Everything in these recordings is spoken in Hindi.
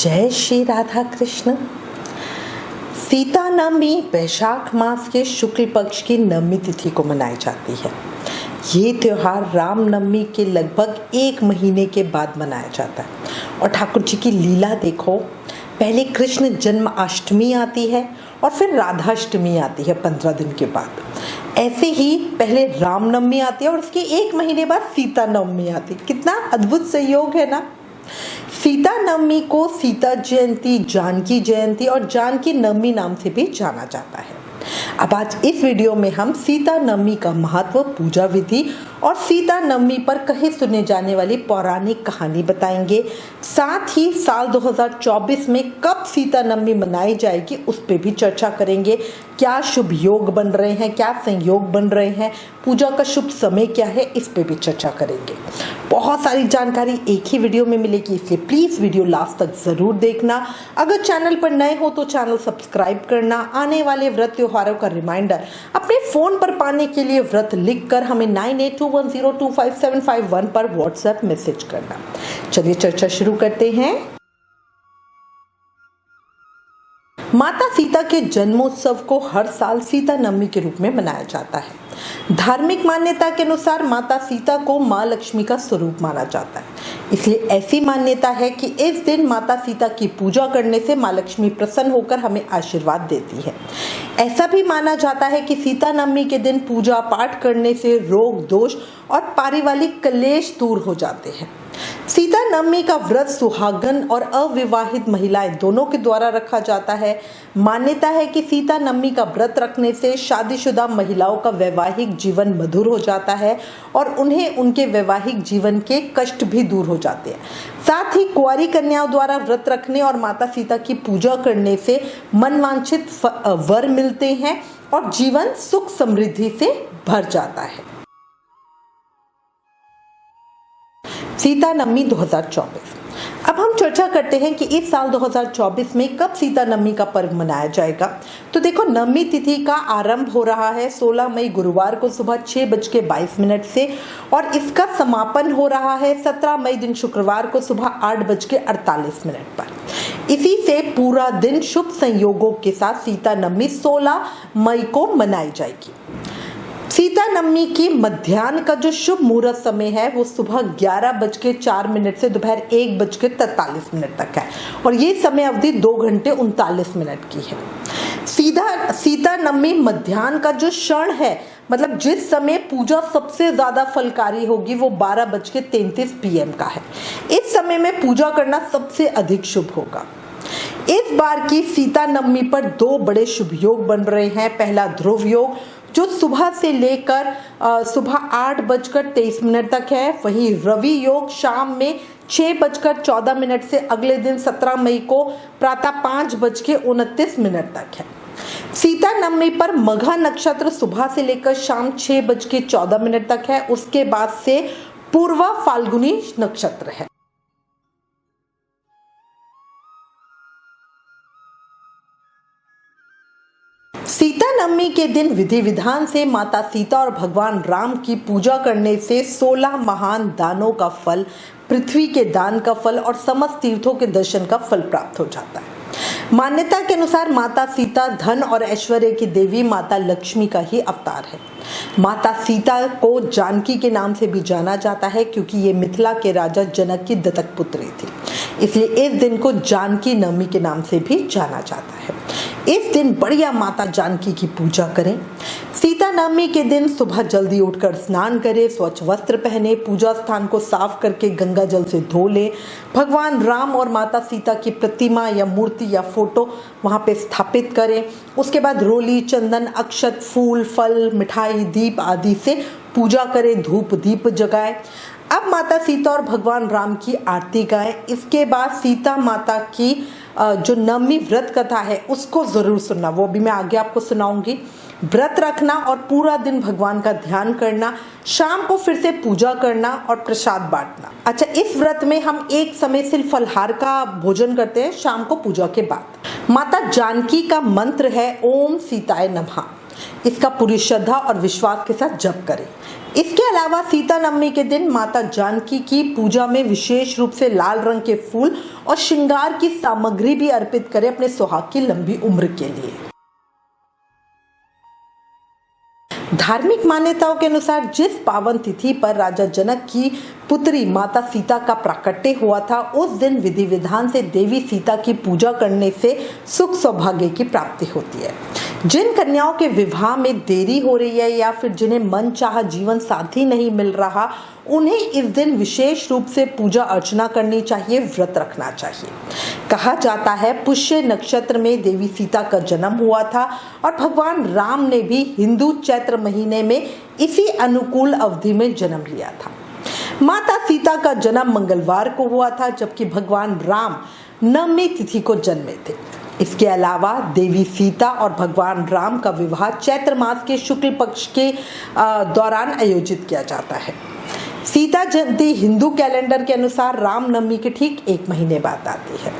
जय श्री राधा कृष्ण। सीता नवमी वैशाख मास के शुक्ल पक्ष की नवमी तिथि को मनाई जाती है। ये त्योहार राम नवमी के लगभग 1 महीने के बाद मनाया जाता है। और ठाकुर जी की लीला देखो, पहले कृष्ण जन्माष्टमी आती है और फिर राधाष्टमी आती है 15 दिन के बाद। ऐसे ही पहले राम नवमी आती है और उसके 1 महीने बाद सीता नवमी आती है। कितना अद्भुत संयोग है ना। सीता नवमी को सीता जयंती, जानकी जयंती और जानकी नवमी नाम से भी जाना जाता है। अब आज इस वीडियो में हम सीता नवमी का महत्व, पूजा विधि और सीता नवमी पर कहे सुने जाने वाली पौराणिक कहानी बताएंगे। साथ ही साल 2024 में कब सीता नवमी मनाई जाएगी उस पर भी चर्चा करेंगे। क्या शुभ योग बन रहे हैं, क्या संयोग बन रहे हैं, पूजा का शुभ समय क्या है, इस पे भी चर्चा करेंगे। बहुत सारी जानकारी एक ही वीडियो में मिलेगी, इसलिए प्लीज वीडियो लास्ट तक जरूर देखना। अगर चैनल पर नए हो तो चैनल सब्सक्राइब करना। आने वाले व्रत त्योहारों का रिमाइंडर अपने फोन पर पाने के लिए व्रत लिखकर हमें 9821025751 पर व्हाट्सएप मैसेज करना। चलिए चर्चा शुरू करते हैं। माता सीता के जन्मोत्सव को हर साल सीता नवमी के रूप में मनाया जाता है। धार्मिक मान्यता के अनुसार माता सीता को माँ लक्ष्मी का स्वरूप माना जाता है, इसलिए ऐसी मान्यता है कि इस दिन माता सीता की पूजा करने से माँ लक्ष्मी प्रसन्न होकर हमें आशीर्वाद देती है। ऐसा भी माना जाता है कि सीता नवमी के दिन पूजा पाठ करने से रोग दोष और पारिवारिक क्लेश दूर हो जाते हैं। सीता नवमी का व्रत सुहागन और अविवाहित महिलाएं दोनों के द्वारा रखा जाता है। मान्यता है कि सीता नवमी का व्रत रखने से शादीशुदा महिलाओं का वैवाहिक जीवन मधुर हो जाता है और उन्हें उनके वैवाहिक जीवन के कष्ट भी दूर हो जाते हैं। साथ ही कुंवारी कन्याओं द्वारा व्रत रखने और माता सीता की पूजा करने से मनवांछित वर मिलते हैं और जीवन सुख समृद्धि से भर जाता है। सीता नवमी 2024। अब हम चर्चा करते हैं कि इस साल 2024 में कब सीता नवमी का पर्व मनाया जाएगा। तो देखो, नवमी तिथि का आरंभ हो रहा है 16 मई गुरुवार को सुबह 6:22 से और इसका समापन हो रहा है 17 मई दिन शुक्रवार को सुबह 8:48 पर। इसी से पूरा दिन शुभ संयोगों के साथ सीता नवमी 16 मई को मनाई जाएगी। सीता नवमी की मध्याह्न का जो शुभ मुहूर्त समय है वो सुबह 11:04 से दोपहर 1:43 तक है और ये समय अवधि 2 घंटे 39 मिनट की है। सीता नवमी मध्याह्न का जो क्षण है, मतलब जिस समय पूजा सबसे ज्यादा फलकारी होगी, वो 12:33 PM का है। इस समय में पूजा करना सबसे अधिक शुभ होगा। इस बार की सीता नवमी पर 2 बड़े शुभ योग बन रहे हैं। पहला ध्रुव योग जो सुबह से लेकर सुबह 8:23 तक है। वहीं रवि योग शाम में 6:14 से अगले दिन 17 मई को प्रातः 5:29 तक है। सीता नवमी पर मघा नक्षत्र सुबह से लेकर शाम 6:14 तक है। उसके बाद से पूर्वा फाल्गुनी नक्षत्र है। सीता नवमी के दिन विधि विधान से माता सीता और भगवान राम की पूजा करने से 16 महान दानों का फल, पृथ्वी के दान का फल और समस्त तीर्थों के दर्शन का फल प्राप्त हो जाता है। मान्यता के अनुसार माता सीता धन और ऐश्वर्य की देवी माता लक्ष्मी का ही अवतार है। माता सीता को जानकी के नाम से भी जाना जाता है क्योंकि ये मिथिला के राजा जनक की दत्तक पुत्री थी, इसलिए इस दिन को जानकी नवमी के नाम से भी जाना जाता है। इस दिन बढ़िया माता जानकी की पूजा करें। सीता नवमी के दिन सुबह जल्दी उठकर स्नान करें, स्वच्छ वस्त्र पहने, पूजा स्थान को साफ करके गंगा जल से धो लें। भगवान राम और माता सीता की प्रतिमा या मूर्ति या फोटो वहां पे स्थापित करें। उसके बाद रोली, चंदन, अक्षत, फूल, फल, मिठाई, दीप आदि से पूजा करें, धूप दीप जगाएं। अब माता सीता और भगवान राम की आरती गाएं। इसके बाद सीता माता की जो नवमी व्रत कथा है उसको जरूर सुनना, वो भी मैं आगे आपको सुनाऊंगी। व्रत रखना और पूरा दिन भगवान का ध्यान करना, शाम को फिर से पूजा करना और प्रसाद बांटना। अच्छा, इस व्रत में हम एक समय सिर्फ फलहार का भोजन करते हैं शाम को पूजा के बाद। माता जानकी का मंत्र है ओम सीताय नमः। इसका पूरी श्रद्धा और विश्वास के साथ जप करें। इसके अलावा सीता नवमी के दिन माता जानकी की पूजा में विशेष रूप से लाल रंग के फूल और श्रृंगार की सामग्री भी अर्पित करें अपने सुहाग की लंबी उम्र के लिए। धार्मिक मान्यताओं के अनुसार जिस पावन तिथि पर राजा जनक की पुत्री माता सीता का प्राकट्य हुआ था, उस दिन विधि विधान से देवी सीता की पूजा करने से सुख सौभाग्य की प्राप्ति होती है। जिन कन्याओं के विवाह में देरी हो रही है या फिर जिन्हें मनचाहा जीवन साथी नहीं मिल रहा, उन्हें इस दिन विशेष रूप से पूजा अर्चना करनी चाहिए, व्रत रखना चाहिए। कहा जाता है पुष्य नक्षत्र में देवी सीता का जन्म हुआ था और भगवान राम ने भी हिंदू चैत्र महीने में इसी अनुकूल अवधि में जन्म लिया था। माता सीता का जन्म मंगलवार को हुआ था, जबकि भगवान राम नवमी तिथि को जन्मे थे। इसके अलावा देवी सीता और भगवान राम का विवाह चैत्र मास के शुक्ल पक्ष के दौरान आयोजित किया जाता है। सीता जयंती हिंदू कैलेंडर के अनुसार रामनवमी के ठीक 1 महीने बाद आती है।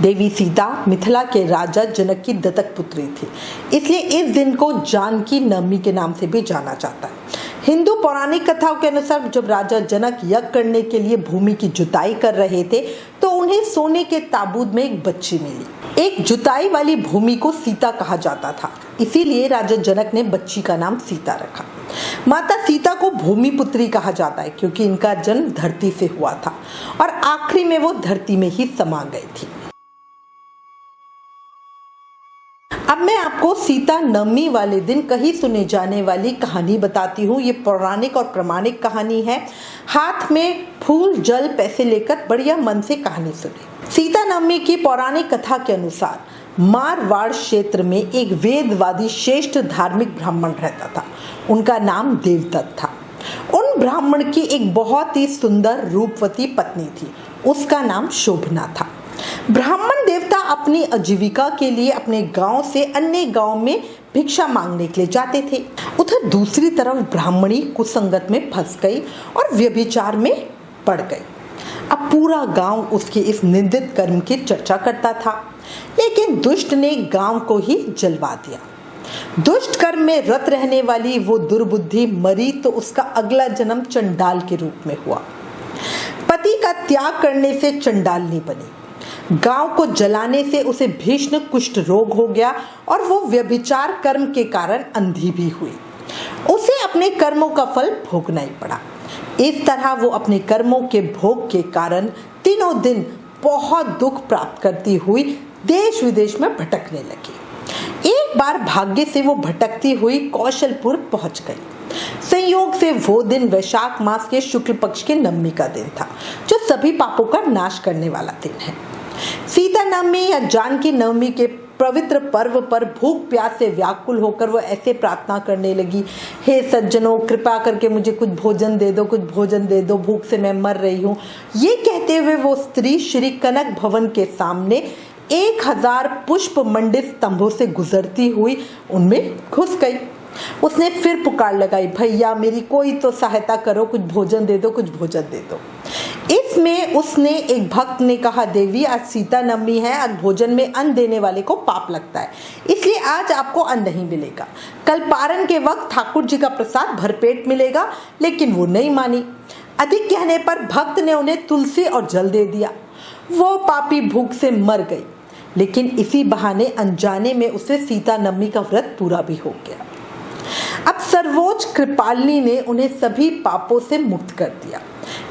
देवी सीता मिथिला के राजा जनक की दत्तक पुत्री थी, इसलिए इस दिन को जानकी नवमी के नाम से भी जाना जाता है। हिंदू पौराणिक कथाओं के अनुसार जब राजा जनक यज्ञ करने के लिए भूमि की जुताई कर रहे थे, तो उन्हें सोने के ताबूत में एक बच्ची मिली। एक जुताई वाली भूमि को सीता कहा जाता था, इसीलिए राजा जनक ने बच्ची का नाम सीता रखा। माता सीता को भूमि पुत्री कहा जाता है क्योंकि इनका जन्म धरती से हुआ था और आखिरी में वो धरती में ही समा गई थी। अब मैं आपको सीता नवमी वाले दिन कहीं सुने जाने वाली कहानी बताती हूँ। ये पौराणिक और प्रमाणिक कहानी है। हाथ में फूल, जल, पैसे लेकर बढ़िया मन से कहानी सुने। सीता नवमी की पौराणिक कथा के अनुसार मारवाड़ क्षेत्र में एक वेदवादी श्रेष्ठ धार्मिक ब्राह्मण रहता था। उनका नाम देवदत्त था। उन ब्राह्मण की एक बहुत ही सुंदर रूपवती पत्नी थी, उसका नाम शोभना था। ब्राह्मण देवता अपनी आजीविका के लिए अपने गांव से अन्य गांव में भिक्षा मांगने के लिए जाते थे। उधर दूसरी तरफ ब्राह्मणी कुसंगत में फंस गई और व्यभिचार में पड़ गई। अब पूरा गांव उसके इस निंदित कर्म की चर्चा करता था, लेकिन दुष्ट ने गांव को ही जलवा दिया। दुष्ट कर्म में रत रहने वाली वो दुर्बुद्धि मरी तो उसका अगला जन्म चंडाल के रूप में हुआ। पति का त्याग करने से चंडालनी बनी। गांव को जलाने से उसे भीषण कुष्ठ रोग हो गया और वो व्यभिचार कर्म के कारण अंधी भी हुई। उसे अपने कर्मों का फल भोगना ही पड़ा। इस तरह वो अपने कर्मों के भोग के कारण तीनों दिन बहुत दुख प्राप्त करती हुई देश विदेश में भटकने लगी। एक बार भाग्य से वो भटकती हुई कौशलपुर पहुंच गई। संयोग से वो दिन वैशाख मास के शुक्ल पक्ष के नवमी का दिन था, जो सभी पापों का नाश करने वाला दिन है। सीता नवमी या जानकी नवमी के पवित्र पर्व पर भूख प्यास से व्याकुल होकर वो ऐसे प्रार्थना करने लगी, हे सज्जनों, कृपा करके मुझे कुछ भोजन दे दो, कुछ भोजन दे दो, भूख से मैं मर रही हूँ। ये कहते हुए वो स्त्री श्री कनक भवन के सामने 1000 पुष्प मंडित स्तंभों से गुजरती हुई उनमें घुस गई। उसने फिर पुकार लगाई, भैया मेरी कोई तो सहायता करो, कुछ भोजन दे दो, कुछ भोजन दे दो। इसमें उसने एक भक्त ने कहा, देवी आज सीता नवमी है, आज भोजन में अन्न देने वाले को पाप लगता है, इसलिए आज आपको अन्न नहीं मिलेगा। कल पारण के वक्त ठाकुर जी का प्रसाद भरपेट मिलेगा। लेकिन वो नहीं मानी। अधिक कहने पर भक्त ने उन्हें तुलसी और जल दे दिया। वो पापी भूख से मर गई, लेकिन इसी बहाने अनजाने में उसे सीता नवमी का व्रत पूरा भी हो गया। अब सर्वोच्च कृपालिनी ने उन्हें सभी पापों से मुक्त कर दिया।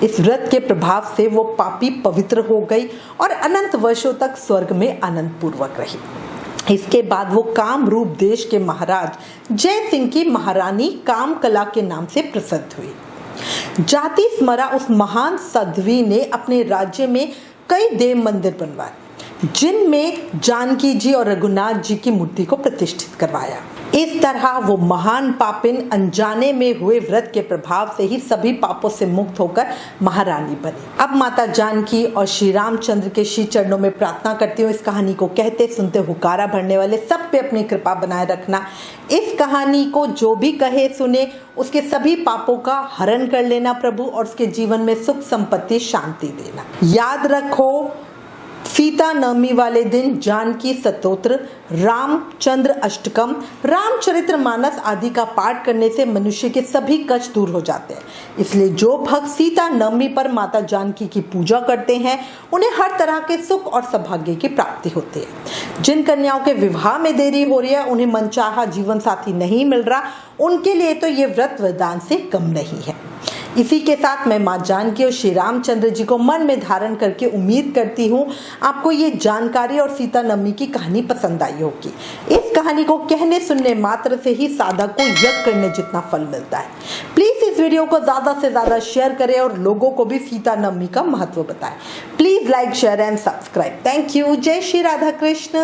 इस व्रत के प्रभाव से वो पापी पवित्र हो गई और अनंत वर्षों तक स्वर्ग में आनंद पूर्वक रही। इसके बाद वो कामरूप देश के महाराज जय सिंह की महारानी कामकला के नाम से प्रसिद्ध हुई। जाति स्मरा उस महान साध्वी ने अपने राज्य में कई देव मंदिर बनवाए, जिनमें जानकी जी और रघुनाथ जी की मूर्ति को प्रतिष्ठित करवाया। इस तरह वो महान पापिन अनजाने में हुए व्रत के प्रभाव से ही सभी पापों से मुक्त होकर महारानी बनी। अब माता जानकी और श्री रामचंद्र के श्री चरणों में प्रार्थना करती हूँ, इस कहानी को कहते सुनते हुकारा भरने वाले सब पे अपनी कृपा बनाए रखना। इस कहानी को जो भी कहे सुने उसके सभी पापों का हरण कर लेना प्रभु, और उसके जीवन में सुख संपत्ति शांति देना। याद रखो, सीता नवमी वाले दिन जानकी स्तोत्र, रामचंद्र अष्टकम, रामचरितमानस आदि का पाठ करने से मनुष्य के सभी कष्ट दूर हो जाते हैं। इसलिए जो भक्त सीता नवमी पर माता जानकी की पूजा करते हैं उन्हें हर तरह के सुख और सौभाग्य की प्राप्ति होती है। जिन कन्याओं के विवाह में देरी हो रही है, उन्हें मनचाहा जीवन साथी नहीं मिल रहा, उनके लिए तो ये व्रत वरदान से कम नहीं है। इसी के साथ मैं माँ जानकी और श्री रामचंद्र जी को मन में धारण करके उम्मीद करती हूँ आपको ये जानकारी और सीता नवमी की कहानी पसंद आई होगी। इस कहानी को कहने सुनने मात्र से ही साधक को यज्ञ करने जितना फल मिलता है। प्लीज इस वीडियो को ज्यादा से ज्यादा शेयर करें और लोगों को भी सीता नवमी का महत्व बताएं। Please like, share and subscribe. Thank you. जय श्री राधा कृष्ण।